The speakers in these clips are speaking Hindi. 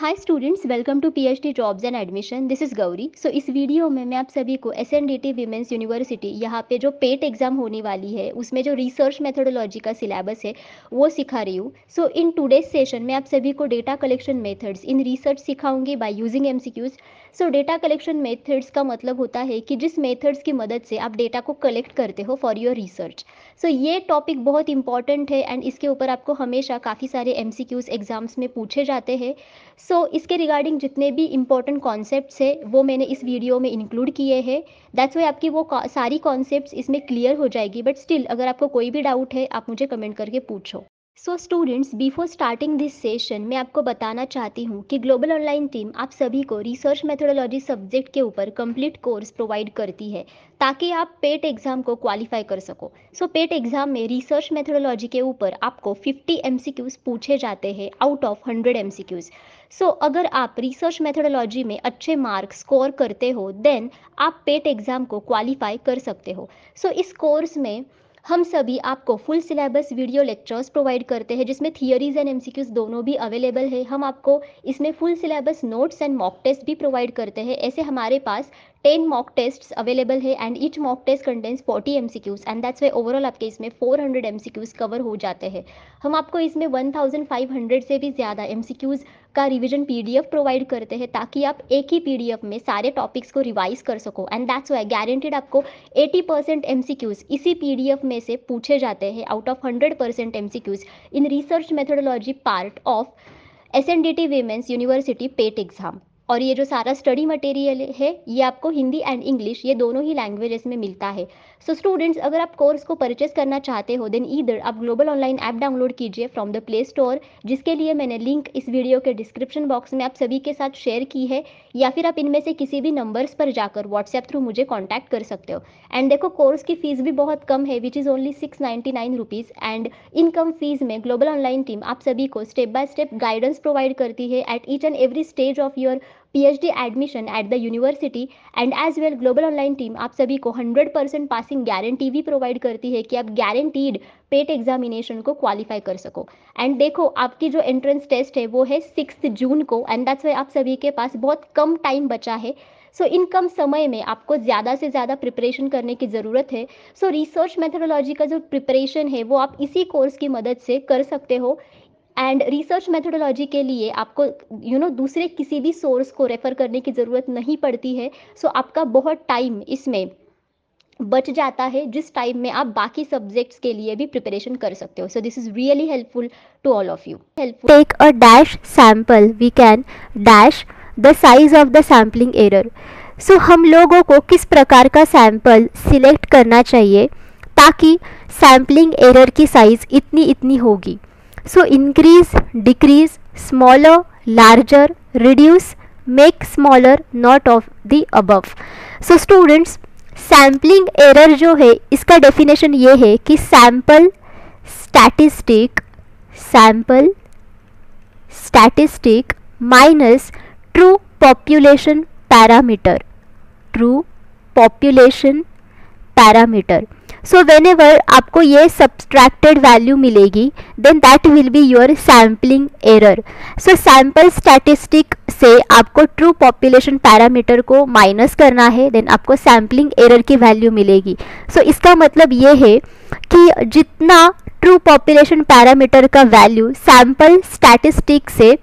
Hi students, welcome to PhD jobs and admission. This is Gauri. So इस वीडियो में मैं आप सभी को एसएनडीटी वीमेंस यूनिवर्सिटी यहाँ पे जो पेट एग्जाम होने वाली है उसमें जो रिसर्च मेथोडोलॉजी का सिलेबस है वो सिखा रही हूँ। सो इन टुडेज सेशन मैं आप सभी को data collection methods in research सिखाऊंगी by using MCQs. So data collection methods का मतलब होता है कि जिस मेथड्स की मदद से आप डेटा को कलेक्ट करते हो फॉर योर रिसर्च। सो ये टॉपिक बहुत इंपॉर्टेंट है एंड इसके ऊपर आपको हमेशा काफ़ी सारे एमसीक्यूज एग्जाम्स में पूछे जाते हैं। सो इसके रिगार्डिंग जितने भी इंपॉर्टेंट कॉन्सेप्ट्स है वो मैंने इस वीडियो में इंक्लूड किए हैं। दैट्स वाई आपकी वो सारी कॉन्सेप्ट्स इसमें क्लियर हो जाएगी, बट स्टिल अगर आपको कोई भी डाउट है आप मुझे कमेंट करके पूछो। So students, before starting this session मैं आपको बताना चाहती हूँ कि ग्लोबल ऑनलाइन टीम आप सभी को रिसर्च मेथोडोलॉजी सब्जेक्ट के ऊपर कंप्लीट कोर्स प्रोवाइड करती है ताकि आप पेट एग्जाम को क्वालिफाई कर सको। सो पेट एग्जाम में रिसर्च मेथोडोलॉजी के ऊपर आपको 50 एमसीक्यूज पूछे जाते हैं आउट ऑफ 100 एमसीक्यूज। सो अगर आप रिसर्च मेथोडोलॉजी में अच्छे मार्क्स स्कोर करते हो देन आप पेट एग्जाम को क्वालिफाई कर सकते हो। सो इस कोर्स में हम सभी आपको full syllabus video lectures provide करते हैं जिसमें थियरीज एंड एमसीक्यूज दोनों भी अवेलेबल है। हम आपको इसमें full syllabus notes and mock test भी प्रोवाइड करते हैं। ऐसे हमारे पास 10 मॉक टेस्ट्स अवेलेबल है and each mock test contains 40 MCQs and that's why overall आपके इसमें 400 एमसीक्यूज कवर हो जाते हैं। हम आपको इसमें 1500 से भी ज़्यादा एमसीक्यूज का रिवीजन पीडीएफ प्रोवाइड करते हैं ताकि आप एक ही पीडीएफ में सारे टॉपिक्स को रिवाइज कर सको एंड दैट्स वाई गारंटीड आपको 80% एमसीक्यूज इसी पीडीएफ में से पूछे जाते हैं out of 100% MCQs in research methodology part of SNDT women's university pet exam. और ये जो सारा स्टडी मटेरियल है ये आपको हिंदी एंड इंग्लिश ये दोनों ही लैंग्वेजेस में मिलता है। सो स्टूडेंट्स, अगर आप कोर्स को परचेस करना चाहते हो देन ईदर आप ग्लोबल ऑनलाइन ऐप डाउनलोड कीजिए फ्रॉम द प्ले स्टोर, जिसके लिए मैंने लिंक इस वीडियो के डिस्क्रिप्शन बॉक्स में आप सभी के साथ शेयर की है, या फिर आप इनमें से किसी भी नंबर्स पर जाकर व्हाट्सएप थ्रू मुझे कॉन्टैक्ट कर सकते हो। एंड देखो, कोर्स की फीस भी बहुत कम है which is only 699 rupees and income fees में ग्लोबल ऑनलाइन टीम आप सभी को step by step guidance provide करती है at each and every stage of your PhD admission at the university. And as well global online team आप सभी को 100% पासिंग गारंटी भी प्रोवाइड करती है कि आप गारंटीड पेट एग्जामिनेशन को क्वालिफाई कर सको। एंड देखो, आपकी जो एंट्रेंस टेस्ट है वो है 6 जून को एंड दैट्स वाई आप सभी के पास बहुत कम टाइम बचा है। सो इन कम समय में आपको ज़्यादा से ज़्यादा प्रिपरेशन करने की ज़रूरत है। सो रिसर्च मेथोडोलॉजी का जो प्रिपरेशन है वो आप इसी कोर्स की मदद से कर सकते हो। एंड रिसर्च मेथोडोलॉजी के लिए आपको दूसरे किसी भी सोर्स को रेफर करने की ज़रूरत नहीं पड़ती है। सो आपका बहुत टाइम इसमें बच जाता है जिस टाइम में आप बाकी सब्जेक्ट्स के लिए भी प्रिपरेशन कर सकते हो। So this is really helpful to all of you. Take a dash sample, we can dash the size of the sampling error. So हम लोगों को किस प्रकार का सैंपल सिलेक्ट करना चाहिए ताकि सैम्पलिंग एरर की साइज़ इतनी होगी। So increase, decrease, smaller, larger, reduce, make smaller, not of the above. So students, sampling error जो है इसका डेफिनेशन ये है कि sample statistic minus true population parameter. So whenever आपको ये सब्सट्रैक्टेड वैल्यू मिलेगी then that will be your sampling error. So sample statistic से आपको ट्रू पॉपुलेशन पैरामीटर को माइनस करना है देन आपको सैम्पलिंग एरर की वैल्यू मिलेगी। सो इसका मतलब ये है कि जितना ट्रू पॉपुलेशन पैरामीटर का वैल्यू सैम्पल स्टैटिस्टिक से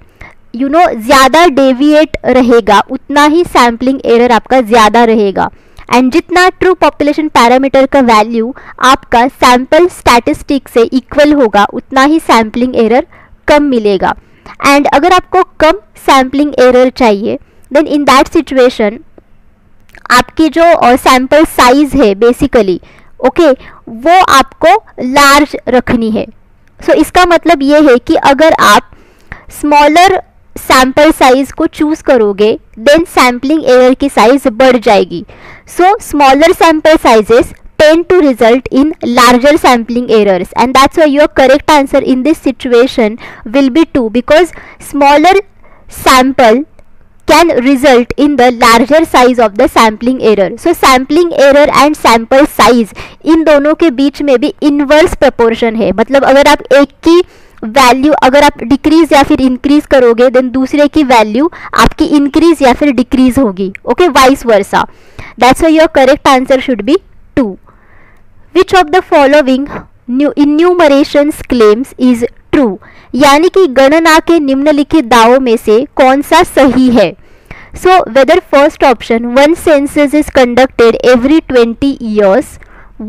ज़्यादा डेविएट रहेगा उतना ही सैम्पलिंग एरर आपका ज़्यादा रहेगा। एंड जितना ट्रू पॉपुलेशन पैरामीटर का वैल्यू आपका सैम्पल स्टैटिस्टिक से इक्वल होगा उतना ही सैम्पलिंग एरर कम मिलेगा। एंड अगर आपको कम सैम्पलिंग एरर चाहिए देन इन दैट सिचुएशन आपकी जो सैम्पल साइज है बेसिकली वो आपको लार्ज रखनी है। सो इसका मतलब ये है कि अगर आप स्मॉलर सैम्पल साइज को चूज करोगे देन सैम्पलिंग एरर की साइज बढ़ जाएगी। So smaller sample sizes tend to result in larger sampling errors and that's why your correct answer in this situation will be 2 because smaller sample can result in the larger size of the sampling error. So sampling error and sample size इन दोनों के बीच में भी inverse proportion है। मतलब अगर आप एक की वैल्यू अगर आप डिक्रीज या फिर इंक्रीज करोगे देन दूसरे की वैल्यू आपकी इंक्रीज या फिर डिक्रीज होगी. Okay, vice versa. That's why your correct answer should be 2. Which of the following enumerations claims is true. यानी कि गणना के निम्नलिखित दावों में से कौन सा सही है. So whether first option, one census is conducted every 20 years,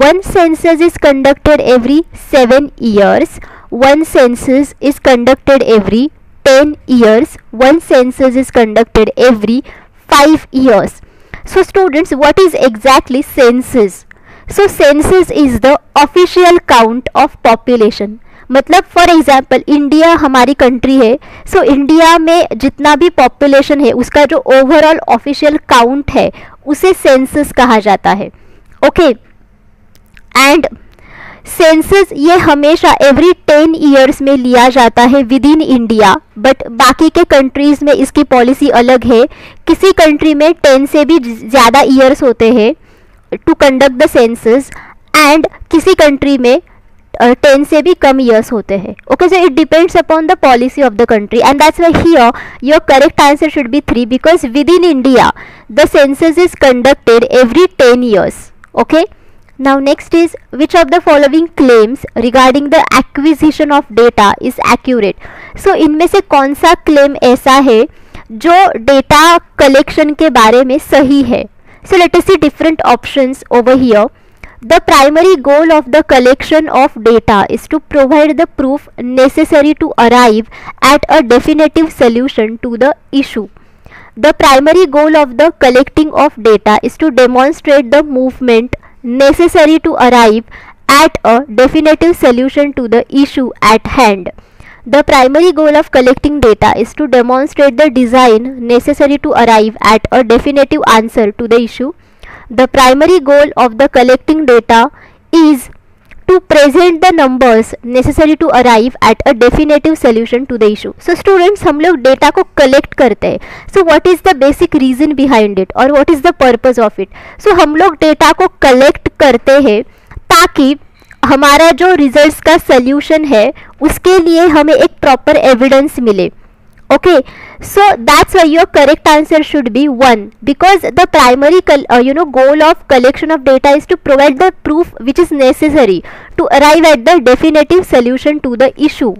one census is conducted every 7 years, one census is conducted every 10 years, one census is conducted every 5 years. So students, what is exactly census? So census is the official count of population. मतलब फॉर एग्जाम्पल इंडिया हमारी कंट्री है, सो इंडिया में जितना भी पॉपुलेशन है उसका जो ओवरऑल ऑफिशियल काउंट है उसे सेंसस कहा जाता है. ओके, एंड सेंसस ये हमेशा एवरी 10 years में लिया जाता है विद इन इंडिया, बट बाकी के कंट्रीज़ में इसकी पॉलिसी अलग है. किसी कंट्री में 10 से भी ज़्यादा ईयर्स होते हैं to conduct the census, and किसी कंट्री में 10 से भी कम ईयर्स होते हैं. Okay, so it depends upon the policy of the country, and that's why here your correct answer should be 3 because within India the census is conducted every 10 years. Okay, now next is which of the following claims regarding the acquisition of data is accurate. so इनमें से कौन सा claim ऐसा है जो डेटा कलेक्शन के बारे में सही है. so let us see different options over here. The primary goal of the collection of data is to provide the proof necessary to arrive at a definitive solution to the issue. The primary goal of the collecting of data is to demonstrate the movement necessary to arrive at a definitive solution to the issue at hand. The primary goal of collecting data is to demonstrate the design necessary to arrive at a definitive answer to the issue. The primary goal of the collecting data is to present the numbers necessary to arrive at a definitive solution to the issue. So students, हम लोग डेटा को कलेक्ट करते हैं. So what is the basic reason behind it और what is the purpose of it? So हम लोग डेटा को कलेक्ट करते हैं ताकि हमारा जो रिजल्ट्स का सोल्यूशन है उसके लिए हमें एक प्रॉपर एविडेंस मिले. Okay, so that's why your correct answer should be 1 because the primary goal of collection of data is to provide the proof which is necessary to arrive at the definitive solution to the issue.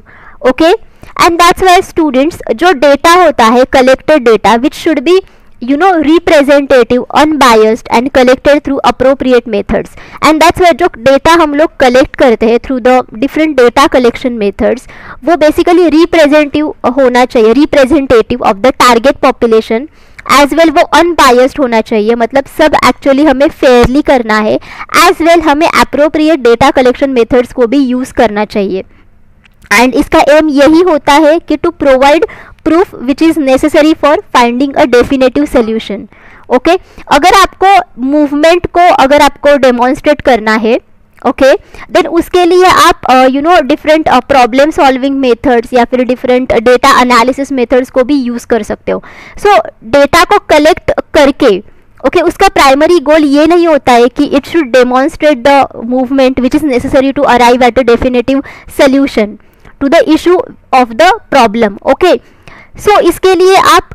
Okay, and that's why students, जो data होता है collected data which should be representative, unbiased and collected through appropriate methods, and that's why जो data हम लोग collect करते हैं through the different data collection methods वो basically representative होना चाहिए, representative of the target population as well. वो unbiased होना चाहिए, मतलब सब actually हमें fairly करना है, as well हमें appropriate data collection methods को भी use करना चाहिए. एंड इसका एम यही होता है कि to provide proof which is necessary for finding a definitive solution. Okay, अगर आपको मूवमेंट को अगर आपको डेमोन्स्ट्रेट करना है ओके देन उसके लिए आप डिफरेंट प्रॉब्लम सॉल्विंग मेथड्स या फिर डिफरेंट डेटा एनालिसिस मेथड्स को भी यूज़ कर सकते हो. सो डेटा को कलेक्ट करके ओके उसका प्राइमरी गोल ये नहीं होता है कि it should demonstrate the movement which is necessary to arrive at a definitive solution to the issue of the problem. Okay, so इसके लिए आप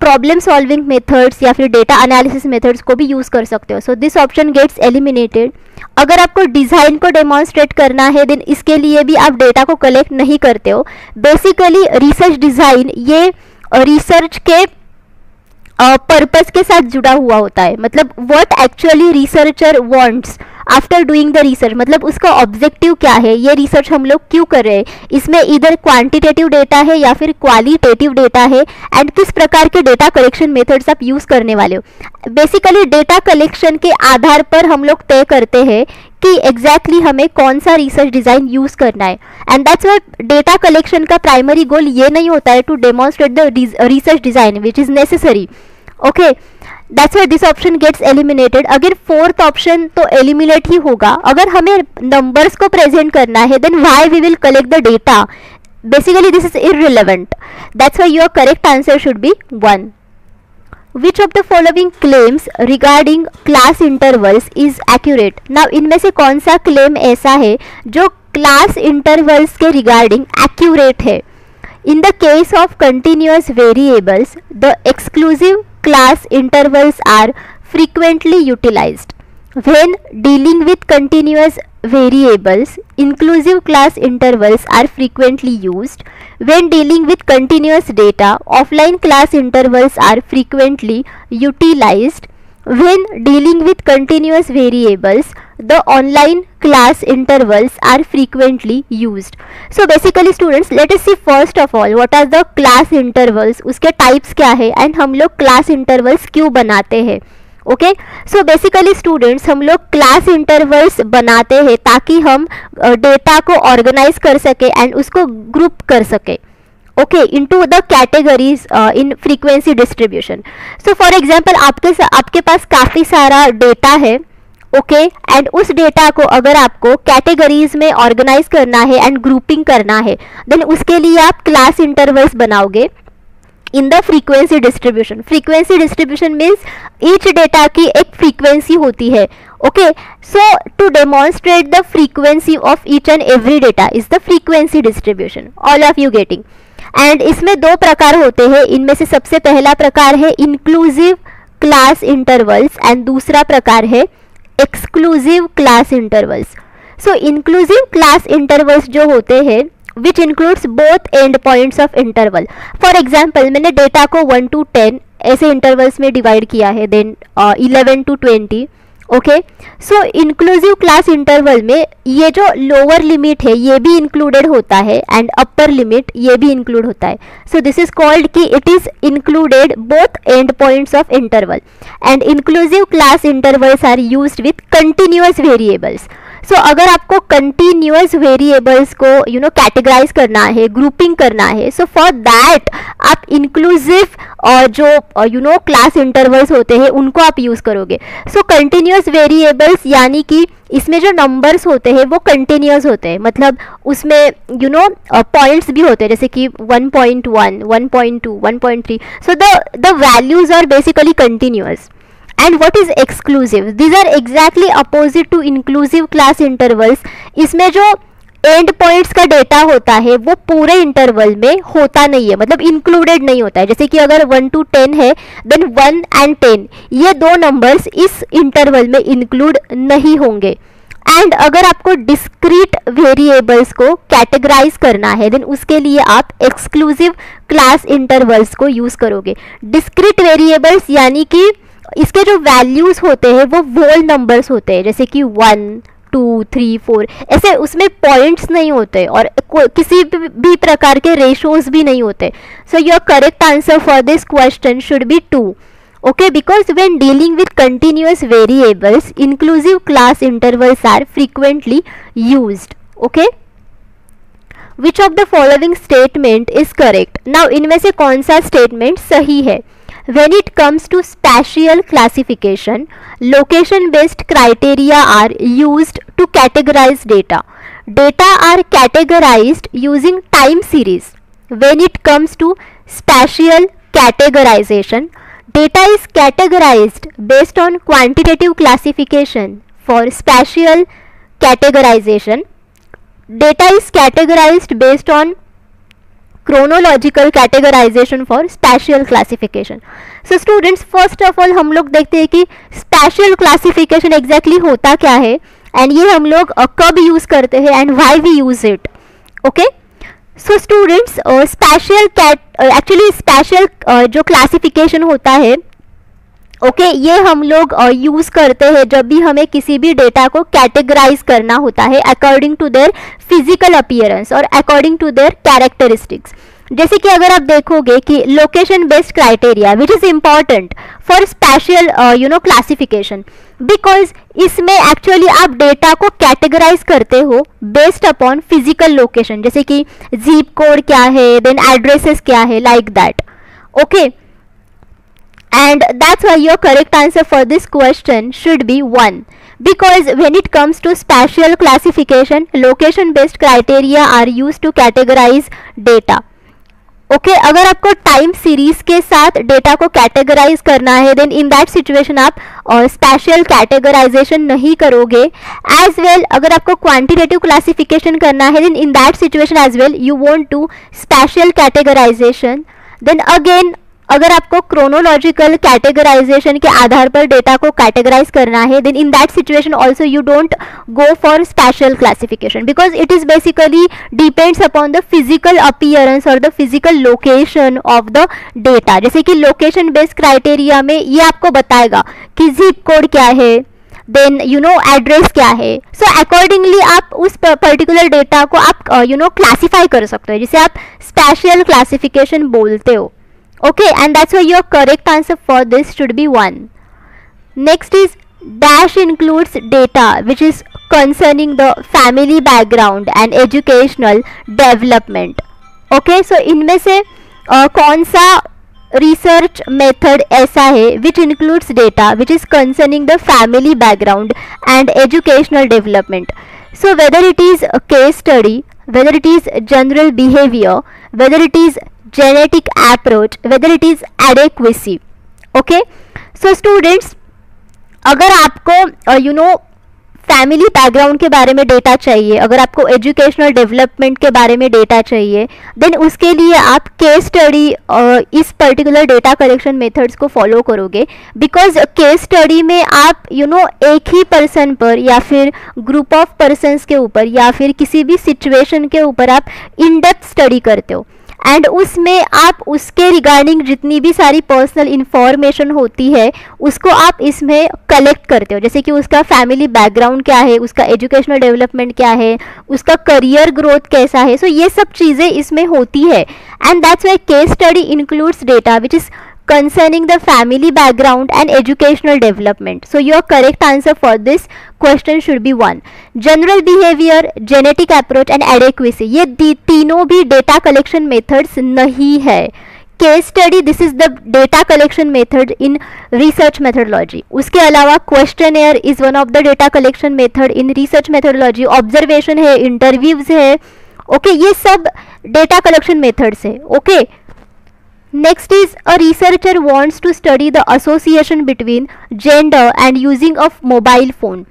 प्रॉब्लम सॉल्विंग मेथड्स या फिर डेटा एनालिसिस मेथड्स को भी यूज़ कर सकते हो. So this option gets eliminated. अगर आपको डिज़ाइन को डेमोन्स्ट्रेट करना है देन इसके लिए भी आप डेटा को कलेक्ट नहीं करते हो. बेसिकली रिसर्च डिज़ाइन ये रिसर्च के पर्पस के साथ जुड़ा हुआ होता है. मतलब what actually researcher wants after doing the research, मतलब उसका ऑब्जेक्टिव क्या है, ये रिसर्च हम लोग क्यों कर रहे हैं, इसमें इधर क्वांटिटेटिव डेटा है या फिर क्वालिटेटिव डेटा है, एंड किस प्रकार के डेटा कलेक्शन मेथड्स आप यूज़ करने वाले हो. बेसिकली डेटा कलेक्शन के आधार पर हम लोग तय करते हैं कि एग्जैक्टली हमें कौन सा रिसर्च डिज़ाइन यूज़ करना है. And that's why data collection का प्राइमरी गोल ये नहीं होता है to demonstrate the research design which is necessary. Okay, that's why this option gets eliminated. अगर फोर्थ ऑप्शन तो एलिमिनेट ही होगा. अगर हमें नंबर्स को प्रेजेंट करना है then why we will collect the data. Basically this is irrelevant. That's why your correct answer should be 1. Which of the following claims regarding class intervals is accurate? Now इनमें से कौन सा क्लेम ऐसा है जो क्लास इंटरवल्स के रिगार्डिंग एक्यूरेट है. In the case of continuous variables the exclusive class intervals are frequently utilized. When dealing with continuous variables, inclusive class intervals are frequently used. When dealing with continuous data, offline class intervals are frequently utilized. When dealing with continuous variables, the online class intervals are frequently used. So basically students, let us see first of all what are the class intervals, उसके types क्या है and हम लोग class intervals क्यों बनाते हैं. ओके, सो बेसिकली स्टूडेंट्स हम लोग क्लास इंटरवल्स बनाते हैं ताकि हम डेटा को ऑर्गेनाइज कर सके एंड उसको ग्रुप कर सके, okay, into the categories in frequency distribution. So for example आपके पास काफ़ी सारा डेटा है, ओके, एंड उस डेटा को अगर आपको कैटेगरीज में ऑर्गेनाइज करना है एंड ग्रुपिंग करना है, देन उसके लिए आप क्लास इंटरवल्स बनाओगे in the frequency distribution. Frequency distribution means each data की एक फ्रीक्वेंसी होती है, okay. So to demonstrate the frequency of each and every data is the frequency distribution. All of you getting. एंड इसमें दो प्रकार होते हैं. इनमें से सबसे पहला प्रकार है इंक्लूसिव क्लास इंटरवल्स एंड दूसरा प्रकार है एक्सक्लूसिव क्लास इंटरवल्स. सो इंक्लूसिव क्लास इंटरवल्स जो होते हैं which includes both end points of interval. For example, मैंने डेटा को 1 to 10 ऐसे इंटरवल्स में डिवाइड किया है, then 11 to 20, okay. So inclusive class interval में ये जो लोअर लिमिट है ये भी इंक्लूडेड होता है एंड अपर लिमिट ये भी इंक्लूड होता है. सो दिस इज कॉल्ड कि it is included both end points of interval. And inclusive class intervals are used with continuous variables. So अगर आपको कंटिन्यूअस वेरिएबल्स को कैटेगराइज करना है, ग्रुपिंग करना है, सो फॉर दैट आप इंक्लूसिव और जो क्लास इंटरवल्स होते हैं उनको आप यूज़ करोगे. सो कंटिन्यूअस वेरिएबल्स यानी कि इसमें जो नंबर्स होते हैं वो कंटिन्यूअस होते हैं, मतलब उसमें पॉइंट्स भी होते हैं जैसे कि 1.1, 1.2, 1.3. So the values are basically continuous. And what is exclusive? These are exactly opposite to inclusive class intervals. इसमें जो एंड पॉइंट्स का डेटा होता है वो पूरे इंटरवल में होता नहीं है, मतलब इंक्लूडेड नहीं होता है. जैसे कि अगर 1 to 10 है, देन 1 and 10 ये दो नंबर्स इस इंटरवल में इंक्लूड नहीं होंगे. एंड अगर आपको डिस्क्रीट वेरिएबल्स को कैटेगराइज करना है, देन उसके लिए आप एक्सक्लूसिव क्लास इंटरवल्स को यूज करोगे. डिस्क्रीट वेरिएबल्स यानी कि इसके जो वैल्यूज होते हैं वो होल नंबर्स होते हैं, जैसे कि 1, 2, 3, 4 ऐसे, उसमें पॉइंट्स नहीं होते और किसी भी प्रकार के रेशोज भी नहीं होते. So your correct answer for this question should be 2. Okay, because when dealing with continuous variables, inclusive class intervals are frequently used. Okay, which of the following statement is correct? Now इनमें से कौन सा statement सही है? When it comes to spatial classification, location-based criteria are used to categorize data. Data are categorized using time series. When it comes to spatial categorization, data is categorized based on quantitative classification. For spatial categorization, data is categorized based on chronological categorization for spatial classification. So students, first of all हम लोग देखते हैं कि spatial classification exactly होता क्या है and ये हम लोग कब यूज़ करते हैं and why we use it. Okay? So students, actually special जो क्लासिफिकेशन होता है, ओके, ये हम लोग यूज़ करते हैं जब भी हमें किसी भी डेटा को कैटेगराइज करना होता है according to their physical appearance और अकॉर्डिंग टू देयर कैरेक्टरिस्टिक्स. जैसे कि अगर आप देखोगे कि location based criteria which is important for special classification, because इसमें एक्चुअली आप डेटा को कैटेगराइज करते हो बेस्ड अपॉन फिजिकल लोकेशन, जैसे कि जीप कोड क्या है, देन एड्रेसेस क्या है, like that. Okay, and that's why your correct answer for this question should be 1, because when it comes to spatial classification, location based criteria are used to categorize data. Okay अगर आपको टाइम सीरीज के साथ डेटा को कैटेगराइज करना है देन इन दैट सिचुएशन आप स्पेशल कैटेगराइजेशन नहीं करोगे. एज वेल अगर आपको क्वांटिटेटिव क्लासिफिकेशन करना है then in that situation as well you want to spatial categorisation. Then again अगर आपको क्रोनोलॉजिकल कैटेगराइजेशन के आधार पर डेटा को कैटेगराइज करना है then in that situation also you don't go for special classification because it is basically depends upon the physical appearance और the physical location of the data. जैसे कि लोकेशन बेस्ड क्राइटेरिया में ये आपको बताएगा कि जिप कोड क्या है, देन एड्रेस क्या है. सो अकॉर्डिंगली आप उस पर्टिकुलर डेटा को आप क्लासीफाई कर सकते हो, जिसे आप स्पेशल क्लासिफिकेशन बोलते हो. Okay, and that's why your correct answer for this should be 1. Next is dash includes data which is concerning the family background and educational development. Okay, so इनमें से कौन सा research method ऐसा है which includes data which is concerning the family background and educational development. So whether it is a case study, whether it is general behavior, whether it is genetic approach, whether it is adequacy. Okay, so students अगर आपको फैमिली बैकग्राउंड के बारे में डेटा चाहिए, अगर आपको एजुकेशनल डेवलपमेंट के बारे में डेटा चाहिए देन उसके लिए आप केस स्टडी इस पर्टिकुलर डेटा कलेक्शन मेथड्स को फॉलो करोगे. बिकॉज केस स्टडी में आप एक ही पर्सन पर या फिर ग्रुप ऑफ पर्सन्स के ऊपर या फिर किसी भी सिचुएशन के ऊपर आप इन डेप्थ स्टडी करते हो एंड उसमें आप उसके रिगार्डिंग जितनी भी सारी पर्सनल इन्फॉर्मेशन होती है उसको आप इसमें कलेक्ट करते हो. जैसे कि उसका फैमिली बैकग्राउंड क्या है, उसका एजुकेशनल डेवलपमेंट क्या है, उसका करियर ग्रोथ कैसा है. सो ये सब चीज़ें इसमें होती है and that's Y case study includes data which is concerning the family background and educational development. So your correct answer for this question should be 1. General behavior, genetic approach and adequacy ये तीनों भी data collection methods नहीं है. Case study this is the data collection method in research methodology. उसके अलावा questionnaire is one of the data collection method in research methodology. Observation है, interviews है. Okay, ये सब data collection methods है. Okay. Next is a researcher wants to study the association between gender and using of mobile phone.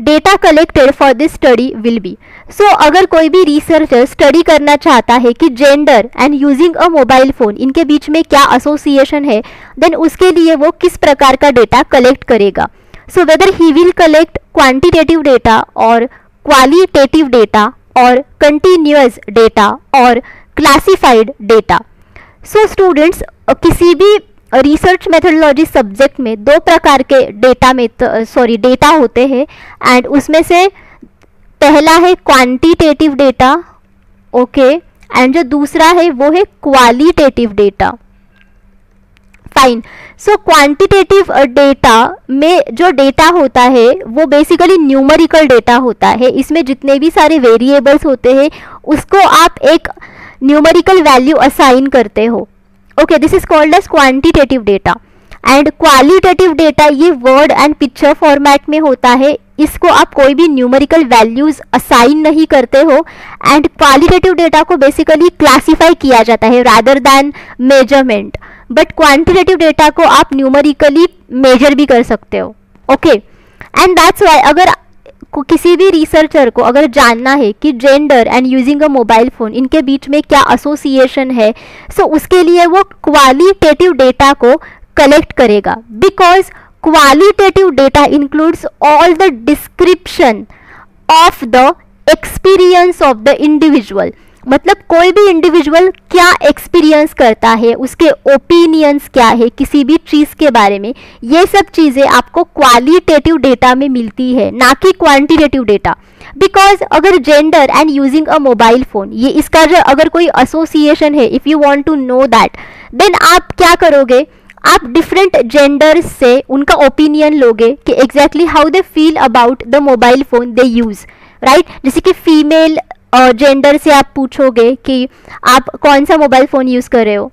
Data collected for this study will be. So अगर कोई भी researcher study करना चाहता है कि gender and using a mobile phone इनके बीच में क्या association है then उसके लिए वो किस प्रकार का data collect करेगा. So whether he will collect quantitative data or qualitative data or continuous data or classified data. So students किसी भी रिसर्च मेथोडोलॉजी सब्जेक्ट में दो प्रकार के डेटा होते हैं एंड उसमें से पहला है क्वांटिटेटिव डेटा. ओके, एंड जो दूसरा है वो है क्वालिटेटिव डेटा. फाइन. सो क्वांटिटेटिव डेटा में जो डेटा होता है वो बेसिकली न्यूमेरिकल डेटा होता है. इसमें जितने भी सारे वेरिएबल्स होते हैं उसको आप एक न्यूमेरिकल वैल्यू असाइन करते हो. Okay, this is called as quantitative data. And qualitative data ये वर्ड एंड पिक्चर फॉर्मेट में होता है. इसको आप कोई भी न्यूमेरिकल वैल्यूज असाइन नहीं करते हो एंड क्वालिटेटिव डेटा को बेसिकली क्लासीफाई किया जाता है rather than measurement. But quantitative data को आप न्यूमेरिकली मेजर भी कर सकते हो. ओके, एंड दैट्स वाई अगर किसी भी रिसर्चर को अगर जानना है कि gender and using a mobile phone इनके बीच में क्या एसोसिएशन है सो उसके लिए वो क्वालिटेटिव डेटा को कलेक्ट करेगा. Because qualitative data includes all the description of the experience of the individual. मतलब कोई भी इंडिविजुअल क्या एक्सपीरियंस करता है, उसके ओपिनियंस क्या है किसी भी चीज़ के बारे में, ये सब चीज़ें आपको क्वालिटेटिव डेटा में मिलती है ना कि क्वांटिटेटिव डेटा. बिकॉज अगर gender and using a mobile phone ये इसका जो अगर कोई एसोसिएशन है, if you want to know that then आप क्या करोगे, आप डिफरेंट जेंडर्स से उनका ओपिनियन लोगे कि exactly how they feel about the mobile phone they use. Right, जैसे कि फीमेल जेंडर से आप पूछोगे कि आप कौन सा मोबाइल फ़ोन यूज़ कर रहे हो.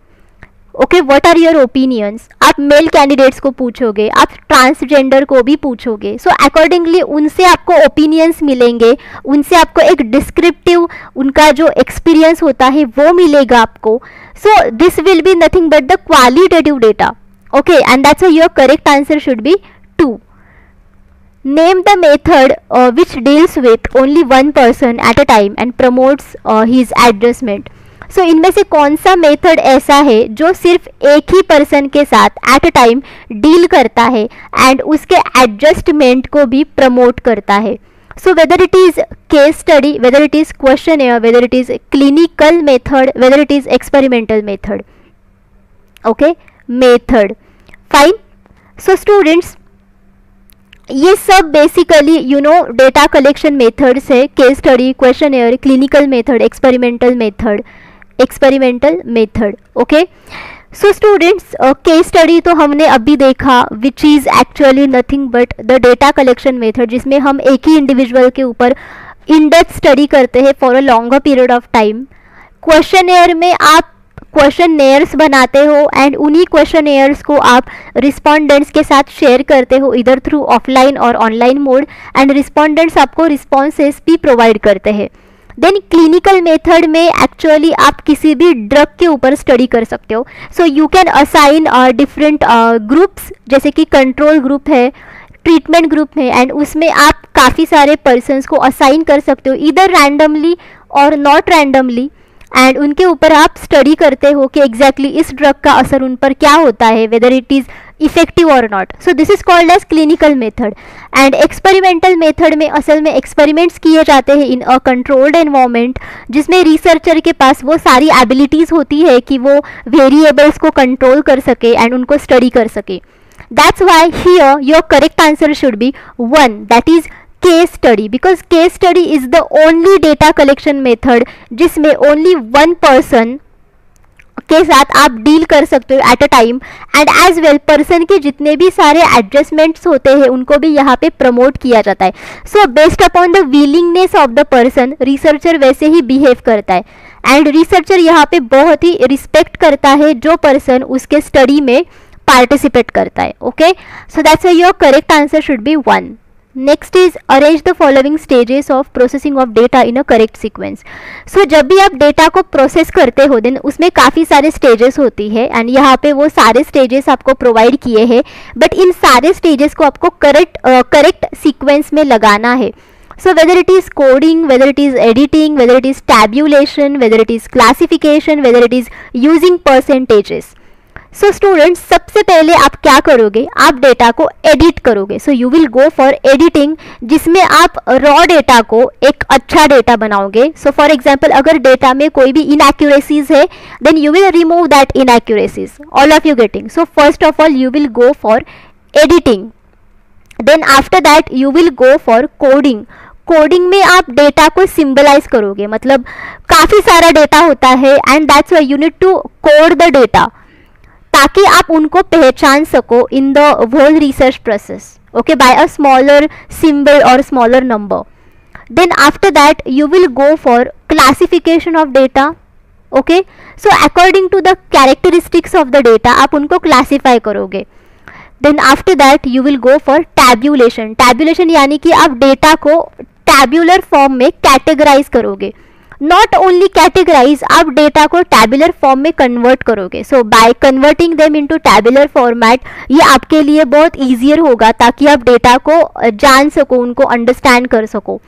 Okay, what are your opinions, आप मेल कैंडिडेट्स को पूछोगे, आप ट्रांसजेंडर को भी पूछोगे, सो अकॉर्डिंगली उनसे आपको ओपिनियंस मिलेंगे, उनसे आपको एक डिस्क्रिप्टिव उनका जो एक्सपीरियंस होता है वो मिलेगा आपको. So this will be nothing but the qualitative data. Okay, and that's why your correct answer should be 2. Name the method which deals with only one person at a time and promotes his adjustment. So इनमें से कौन सा मेथड ऐसा है जो सिर्फ एक ही पर्सन के साथ एट अ टाइम डील करता है एंड उसके एडजस्टमेंट को भी प्रमोट करता है. So whether it is case study, whether it is questionnaire, whether it is clinical method, whether it is experimental method. Okay, method. Fine. So students, ये सब बेसिकली डेटा कलेक्शन मेथड्स है. Case study, questionnaire, clinical method, experimental method. Okay, so students, case study तो हमने अभी देखा which is actually nothing but the data collection method, जिसमें हम एक ही इंडिविजुअल के ऊपर इन डेप्थ स्टडी करते हैं for a longer period of time. Questionnaire में आप क्वेश्चनएयर्स बनाते हो एंड उन्हीं क्वेश्चनएयर्स को आप रिस्पोंडेंट्स के साथ शेयर करते हो इधर थ्रू ऑफलाइन और ऑनलाइन मोड, एंड रिस्पोंडेंट्स आपको रिस्पॉन्सेस भी प्रोवाइड करते हैं. देन क्लिनिकल मेथड में एक्चुअली आप किसी भी ड्रग के ऊपर स्टडी कर सकते हो. So you can assign different groups, जैसे कि कंट्रोल ग्रुप है, ट्रीटमेंट ग्रुप है, एंड उसमें आप काफ़ी सारे पर्सन्स को असाइन कर सकते हो इधर रैंडमली और नॉट रैंडमली, एंड उनके ऊपर आप स्टडी करते हो कि एग्जैक्टली इस ड्रग का असर उन पर क्या होता है, वेदर इट इज़ इफेक्टिव और not. So this is called as clinical method. And experimental method में असल में एक्सपेरिमेंट्स किए जाते हैं इन अ कंट्रोल्ड एनवायरनमेंट, जिसमें रिसर्चर के पास वो सारी एबिलिटीज़ होती है कि वो वेरिएबल्स को कंट्रोल कर सके एंड उनको स्टडी कर सके. That's why here your correct answer should be 1, that is case study, because case study is the only data collection method जिसमें ओनली वन पर्सन के साथ आप डील कर सकते हो at a time, and as well person के जितने भी सारे एडजस्टमेंट्स होते हैं उनको भी यहाँ पे प्रमोट किया जाता है. So based upon the willingness of the person researcher वैसे ही बिहेव करता है, एंड रिसर्चर यहाँ पे बहुत ही रिस्पेक्ट करता है जो पर्सन उसके स्टडी में पार्टिसिपेट करता है. Okay, so that's why your correct answer should be 1. Next is arrange the following stages of processing of data in a correct sequence. So जब भी आप डेटा को प्रोसेस करते हो देन उसमें काफ़ी सारे स्टेजेस होती है, एंड यहाँ पे वो सारे स्टेजेस आपको प्रोवाइड किए हैं, बट इन सारे स्टेजेस को आपको करेक्ट सीक्वेंस में लगाना है. So whether it is coding, whether it is editing, whether it is tabulation, whether it is classification, whether it is using percentages. So students, सबसे पहले आप क्या करोगे, आप डेटा को एडिट करोगे. So you will go for editing, जिसमें आप रॉ डेटा को एक अच्छा डेटा बनाओगे. सो फॉर एग्जांपल, अगर डेटा में कोई भी इनएक्यूरेसीज है then you will remove that inaccuracies. All of you getting? So first of all you will go for editing, then after that you will go for coding. Coding में आप डेटा को सिंबलाइज करोगे, मतलब काफ़ी सारा डेटा होता है and that's why you need to code the data, ताकि आप उनको पहचान सको in the whole research process. Okay, by a smaller symbol और smaller number. Then after that you will go for classification of data. Okay, so according to the characteristics of the data आप उनको क्लासीफाई करोगे. Then after that you will go for tabulation. Tabulation यानी कि आप डेटा को टैब्यूलर फॉर्म में कैटेगराइज करोगे. नॉट ओनली कैटेगराइज, आप डेटा को टैबुलर फॉर्म में कन्वर्ट करोगे. So by converting them into tabular format, ये आपके लिए बहुत ईजियर होगा ताकि आप डेटा को जान सको, उनको अंडरस्टैंड कर सको.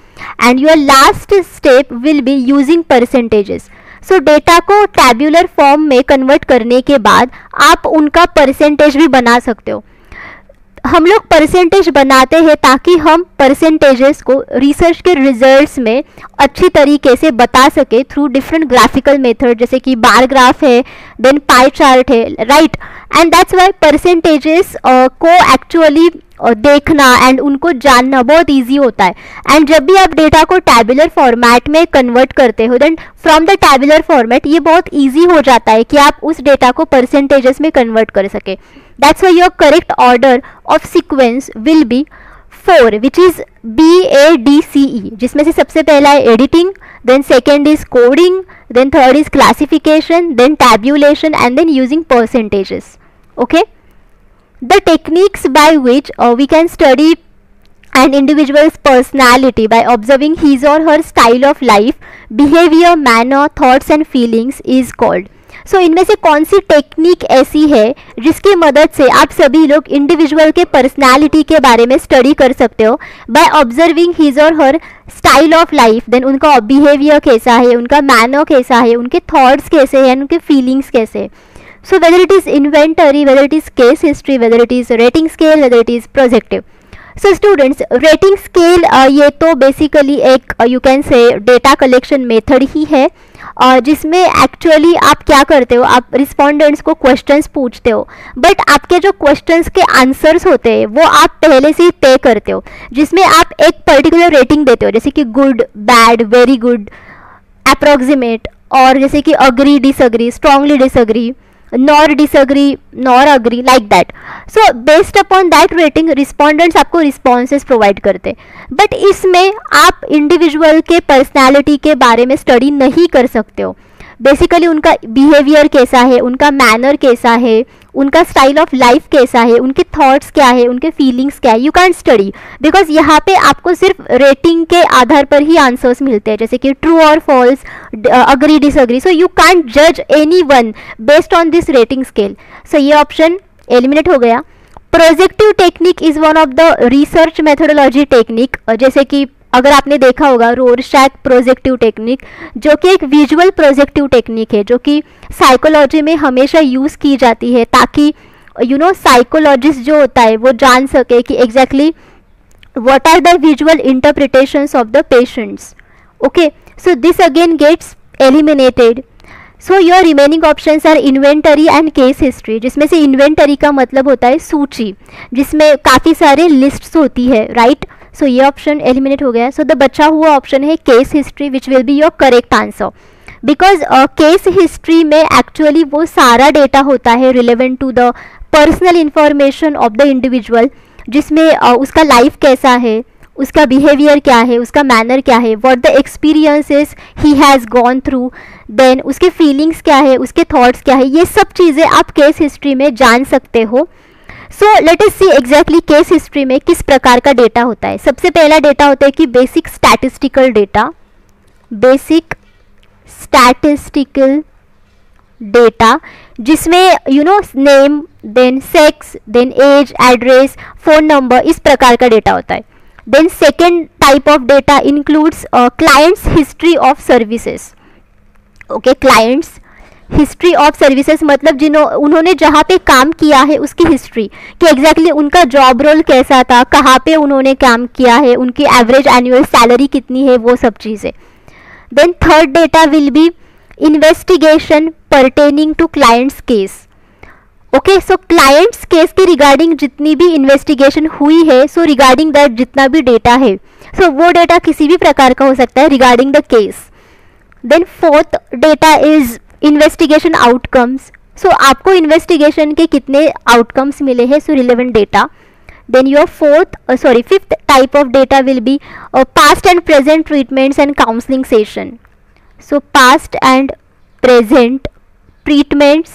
And your last step will be using percentages. So data को टैबुलर फॉर्म में कन्वर्ट करने के बाद आप उनका परसेंटेज भी बना सकते हो. हम लोग परसेंटेज बनाते हैं ताकि हम परसेंटेजेस को रिसर्च के रिजल्ट्स में अच्छी तरीके से बता सके थ्रू डिफरेंट ग्राफिकल मेथड, जैसे कि बार ग्राफ है, देन पाई चार्ट है, right. And that's Y percentages को एक्चुअली देखना एंड उनको जानना बहुत इजी होता है. एंड जब भी आप डेटा को टैबुलर फॉर्मेट में कन्वर्ट करते हो then from the tabular format ये बहुत इजी हो जाता है कि आप उस डेटा को परसेंटेजेस में कन्वर्ट कर सके. That's why your correct order of sequence will be 4 which is BADCE, जिसमें से सबसे पहला है editing, then second is coding, then third is classification, then tabulation and then using percentages. Okay, the techniques by which we can study an individual's personality by observing his or her style of life, behavior, manner, thoughts and feelings is called. So इनमें से कौन सी टेक्निक ऐसी है जिसकी मदद से आप सभी लोग इंडिविजुअल के पर्सनालिटी के बारे में स्टडी कर सकते हो बाय ऑब्जर्विंग हिज और हर स्टाइल ऑफ लाइफ, देन उनका बिहेवियर कैसा है, उनका मैनर कैसा है, उनके थॉट्स कैसे हैं, उनके फीलिंग्स कैसे है. So whether it is inventory, whether it is case history, whether it is rating scale, whether it is projective. So students, rating scale ये तो basically एक you can say data collection method ही है, जिसमें एक्चुअली आप क्या करते हो, आप रिस्पोंडेंट्स को क्वेश्चंस पूछते हो, बट आपके जो क्वेश्चंस के आंसर्स होते हैं वो आप पहले से ही तय करते हो, जिसमें आप एक पर्टिकुलर रेटिंग देते हो, जैसे कि good, bad, very good, approximate, और जैसे कि agree, disagree, strongly disagree, nor disagree, nor agree, like that. So based upon that rating respondents आपको रिस्पॉन्सेस प्रोवाइड करते. बट इसमें आप इंडिविजुअल के पर्सनैलिटी के बारे में स्टडी नहीं कर सकते हो. बेसिकली उनका बिहेवियर कैसा है, उनका मैनर कैसा है, उनका स्टाइल ऑफ लाइफ कैसा है, उनके थॉट्स क्या है, उनके फीलिंग्स क्या है, यू कैन स्टडी, बिकॉज यहाँ पे आपको सिर्फ रेटिंग के आधार पर ही आंसर्स मिलते हैं, जैसे कि ट्रू और false, agree, disagree. So you can't जज any one based on this rating scale. सो ये ऑप्शन एलिमिनेट हो गया. Projective technique is one of the research methodology technique, जैसे कि अगर आपने देखा होगा रोरशैक प्रोजेक्टिव टेक्निक, जो कि एक विजुअल प्रोजेक्टिव टेक्निक है, जो कि साइकोलॉजी में हमेशा यूज़ की जाती है, ताकि साइकोलॉजिस्ट जो होता है वो जान सके कि exactly what are the visual interpretations of the patients. Okay, so this again gets eliminated. So your remaining options are inventory and case history, जिसमें से इन्वेंटरी का मतलब होता है सूची, जिसमें काफ़ी सारे लिस्ट्स होती है, राइट. सो ये ऑप्शन एलिमिनेट हो गया. सो द बचा हुआ ऑप्शन है case history, which will be your correct answer, because case history में एक्चुअली वो सारा डेटा होता है relevant to the personal information of the individual, जिसमें उसका लाइफ कैसा है, उसका बिहेवियर क्या है, उसका मैनर क्या है, what the experiences he has gone through, then उसके फीलिंग्स क्या है, उसके थॉट्स क्या है, ये सब चीज़ें आप केस हिस्ट्री में जान सकते हो. सो लेट अस सी एग्जैक्टली केस हिस्ट्री में किस प्रकार का डेटा होता है. सबसे पहला डेटा होता है कि basic statistical data, basic statistical data, जिसमें name, then sex, then age, address, phone number, इस प्रकार का डेटा होता है. Then second type of data includes clients history of services. Okay, clients history of services मतलब उन्होंने जहाँ पे काम किया है उसकी हिस्ट्री, कि एग्जैक्टली उनका जॉब रोल कैसा था, कहाँ पे उन्होंने काम किया है, उनकी एवरेज एनुअल सैलरी कितनी है, वो सब चीज़ें. Then third data will be investigation pertaining to client's case. Okay, so client's case के रिगार्डिंग जितनी भी इन्वेस्टिगेशन हुई है, सो रिगार्डिंग दैट जितना भी डेटा है, सो वो डेटा किसी भी प्रकार का हो सकता है regarding the case. Then fourth data is investigation outcomes. So आपको इन्वेस्टिगेशन के कितने आउटकम्स मिले हैं, so relevant data. Then your fifth type of data will be past and present treatments and counselling session. So past and present treatments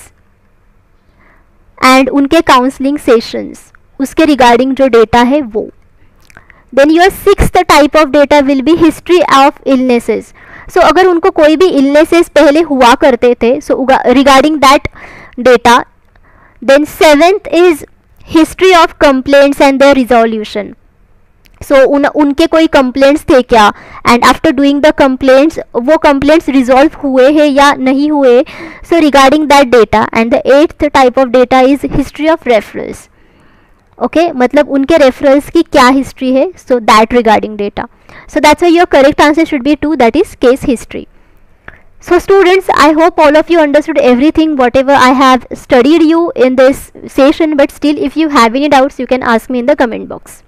and उनके काउंसलिंग सेशंस, उसके रिगार्डिंग जो डेटा है वो. Then your sixth type of data will be history of illnesses. So अगर उनको कोई भी इलनेसेस पहले हुआ करते थे, so regarding that data. Then seventh is history of complaints and their resolution. So उनके कोई कंप्लेंट्स थे क्या, and after doing the complaints वो कंप्लेंट्स रिजॉल्व हुए हैं या नहीं हुए, so regarding that data. And the eighth type of data is history of referrals. Okay, मतलब उनके रेफरल्स की क्या हिस्ट्री है, so that regarding data. So that's why your correct answer should be 2, that is case history. So students, I hope all of you understood everything whatever I have studied you in this session, but still if you have any doubts you can ask me in the comment box.